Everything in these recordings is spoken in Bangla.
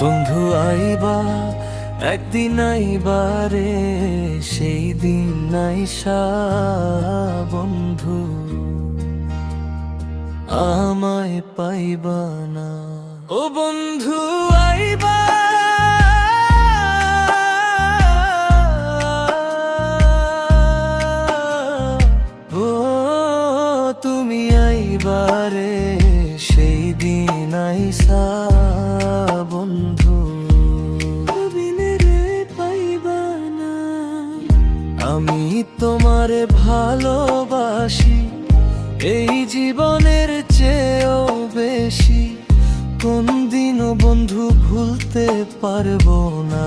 বন্ধু আইবা একদিন আইবারে, সেই দিন আইসা বন্ধু আমায় পাইবা না। ও বন্ধু আইবা, ও তুমি আইবারে, সেই দিন আইসা বন্ধু বিনে পাইবা না। আমি তোমারে ভালোবাসি এই জীবনের চেয়েও বেশি, কোন দিনও বন্ধু ভুলতে পারবো না।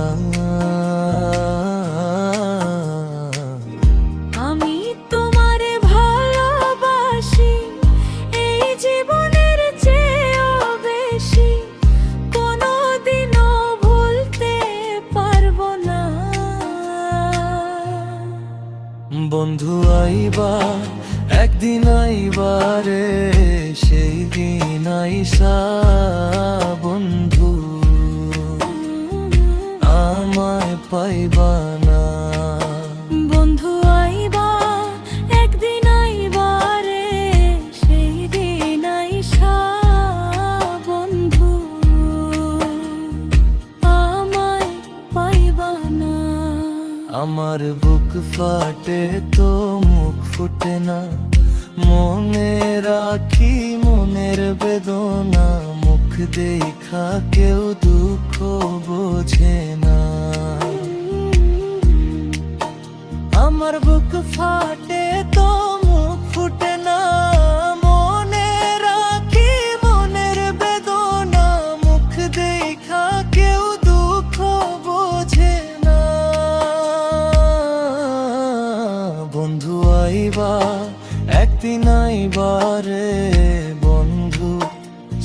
আমি তোমারে ভালোবাসি এই জীবনের চেয়েও বেশি, কোনো দিনও ভুলতে পারবো না। বন্ধু আইবা একদিন আইবারে, সেই দিন আইসা বন্ধু আমায় পাইবা না। বন্ধু আইবা একদিন আইবা রে, সেই দিন আইসা বন্ধু আমায় পাইবা না। আমার বুক ফাটে তো মুখ ফুটে না, মনে রাখি মনের বেদনা, মুখ দেখা কেউ দুঃখ বোঝে না। আমার বুক ফাটে তো মুখ ফুটে না, মনে রাখি মনের বেদনা, মুখ দেখা কেউ দুঃখ বোঝে না। বন্ধু আইবা একদিন আইবারে বন্ধু,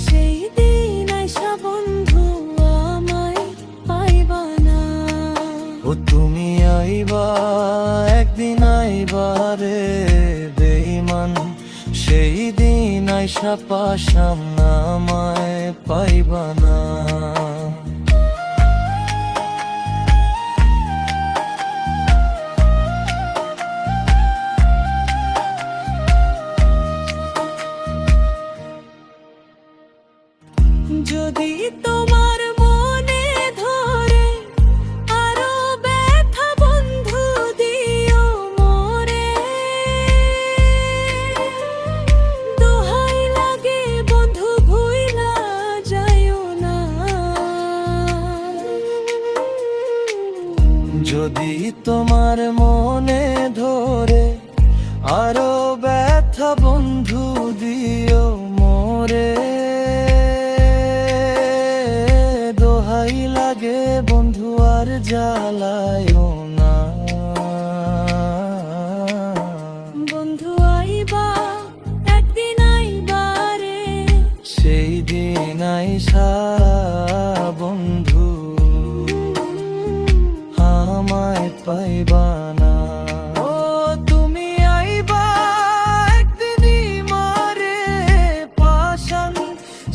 সেই দিন আইসা বন্ধু আমায় পাইবা না। ও তুমি আইবা একদিন আইবারে বেঈমান, সেই দিন আইসা পাশাম না, আমায় পাইবা না। যদি তোমার মনে ধরে আরো ব্যথা বন্ধু দিও মোরে, দোহাই লাগে বন্ধু ভুইলা যাইও না। যদি তোমার মনে ধরে আরো ব্যথা বন্ধু দিও মোরে, দোহাই লাগে বন্ধু আর জ্বালায়ও না। বন্ধু আইবা একদিন আইবা রে, সেই দিন আইসা বন্ধু আমায় পাইবা না। ও তুমি আইবা একদিনই মারে পাশান,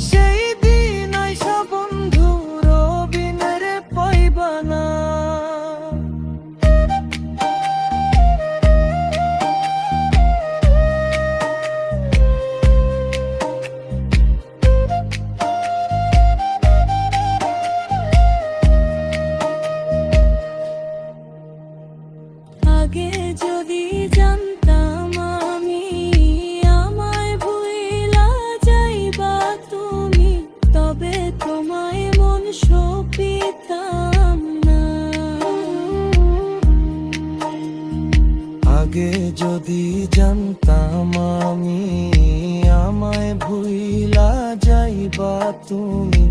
সেই দিন আইসা বন্ধু রবিনের পাইবা না। আগে যদি জানতাম আমি আমায় ভুইলা যাইবা তুমি, তবে তোমায় মন সপিতাম না। আগে যদি জানতাম আমি আমায় ভুইলা যাইবা তুমি,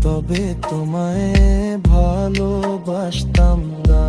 তবে তোমায় ভালোবাসতাম না।